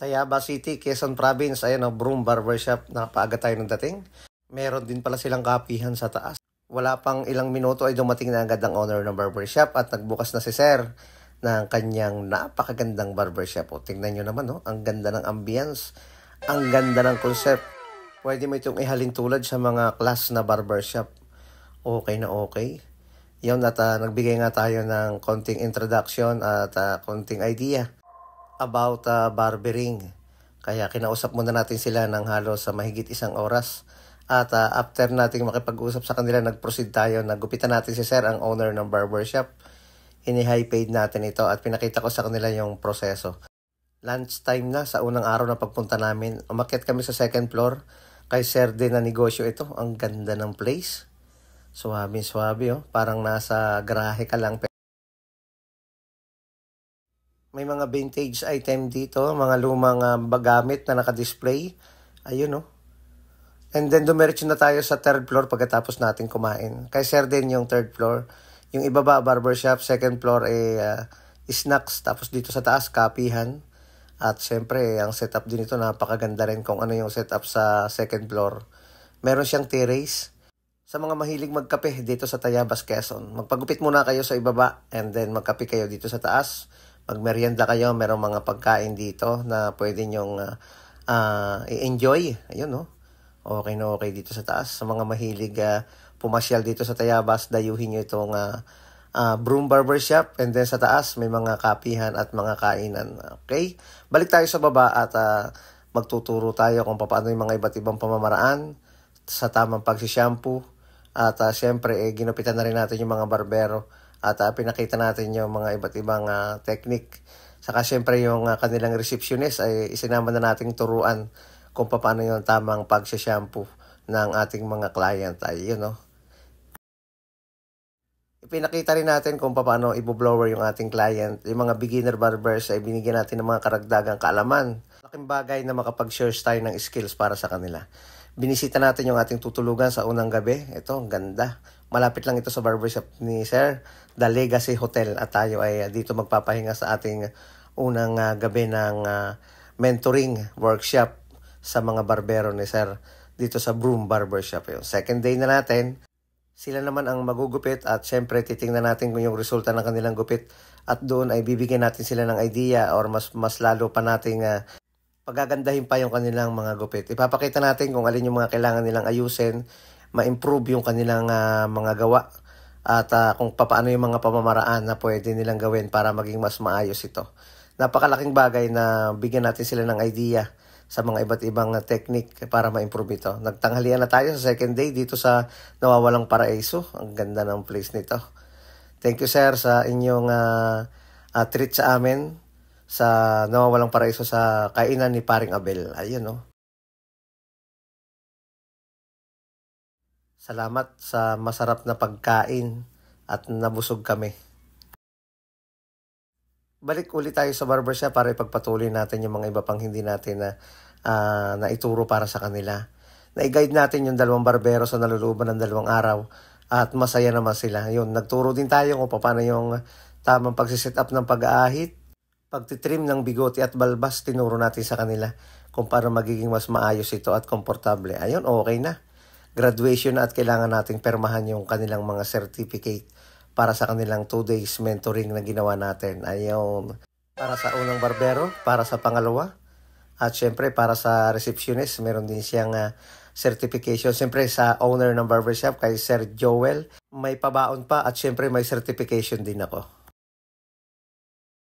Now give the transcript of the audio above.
Tayaba City, Quezon Province. Ayan o, Broom Barbershop. Napaaga tayo ng dating. Meron din pala silang kapihan sa taas. Wala pang ilang minuto ay dumating na agad ang owner ng barbershop at nagbukas na si Sir ng kanyang napakagandang barbershop. O, tingnan nyo naman, no? Ang ganda ng ambience. Ang ganda ng concept. Pwede mo itong ihalin tulad sa mga class na barbershop. Okay na okay. Yun, at nagbigay nga tayo ng konting introduction at konting idea about barbering. Kaya kinausap muna natin sila ng halos sa mahigit 1 oras. At after nating makipag-usap sa kanila, nag-proceed tayo. Nagupitan natin si Sir, ang owner ng barbershop. Ini-high paid natin ito at pinakita ko sa kanila yung proseso. Lunch time na sa unang araw na pagpunta namin. Umakyat kami sa second floor. Kay Sir din na negosyo ito. Ang ganda ng place. Suwabe-suwabe, oh. Parang nasa garahe ka lang. May mga vintage item dito, mga lumang gamit na naka-display. Ayun, oh. And then dumiretso na tayo sa third floor pagkatapos natin kumain. Kay Sir din yung third floor. Yung ibaba, barbershop. Second floor snacks. Tapos dito sa taas, kapihan. At syempre, ang setup din ito, napakaganda rin kung ano yung setup sa second floor. Meron siyang terrace. Sa mga mahilig magkape dito sa Tayabas, Quezon, magpagupit muna kayo sa ibaba and then magkape kayo dito sa taas. Magmerienda kayo, merong mga pagkain dito na pwede nyong i-enjoy. Ayun, no? Okay na okay dito sa taas. Sa mga mahilig pumasyal dito sa Tayabas, dayuhin nyo itong Broom Barbershop. And then sa taas, may mga kapihan at mga kainan. Okay? Balik tayo sa baba at magtuturo tayo kung paano yung mga iba't ibang pamamaraan sa tamang pagsishampoo. At syempre, ginupitan na rin natin yung mga barbero. At pinakita natin yung mga iba't ibang technique. Saka syempre yung kanilang receptionist ay isinama na nating turuan kung paano yung tamang pagsishampoo ng ating mga client. Ay, yun, no? Ipinakita rin natin kung paano i-blower yung ating client. Yung mga beginner barbers ay binigyan natin ng mga karagdagang kaalaman. Laking bagay na makapag-share tayo ng skills para sa kanila. Binisita natin yung ating tutulugan sa unang gabi. Ito, ang ganda. Malapit lang ito sa barbershop ni Sir, The Legacy Hotel. At tayo ay dito magpapahinga sa ating unang gabi ng mentoring workshop sa mga barbero ni Sir dito sa Broom Barbershop. Yung second day na natin, sila naman ang magugupit at syempre titingnan natin kung yung resulta ng kanilang gupit. At doon ay bibigyan natin sila ng idea or mas lalo pa nating pagagandahin pa yung kanilang mga gupit. Ipapakita natin kung alin yung mga kailangan nilang ayusin, ma-improve yung kanilang mga gawa, at kung paano yung mga pamamaraan na pwede nilang gawin para maging mas maayos ito. Napakalaking bagay na bigyan natin sila ng idea sa mga iba't ibang technique para ma-improve ito. Nagtanghalian na tayo sa second day dito sa Nawawalang Paraiso. Ang ganda ng place nito. Thank you, Sir, sa inyong treat sa amin sa Nawawalang Paraiso sa kainan ni Paring Abel. Ayun, no? Salamat sa masarap na pagkain at nabusog kami. Balik ulit tayo sa barbershop para ipagpatuloy natin yung mga iba pang hindi natin na ituro para sa kanila. Na-guide natin yung 2 barbero sa naluluban ng 2 araw at masaya naman sila. Yun, nagturo din tayo kung paano yung tamang pagsiset up ng pag-aahit, pagtitrim ng bigote at balbas. Tinuro natin sa kanila kung paano magiging mas maayos ito at komportable. Ayun, okay na. Graduation na at kailangan nating permahan yung kanilang mga certificate para sa kanilang 2 days mentoring na ginawa natin. Ayun, para sa unang barbero, para sa pangalawa, at syempre para sa receptionist, meron din siyang certification. Syempre sa owner ng barbershop, kay Sir Joel, may pabaon pa at syempre may certification din ako.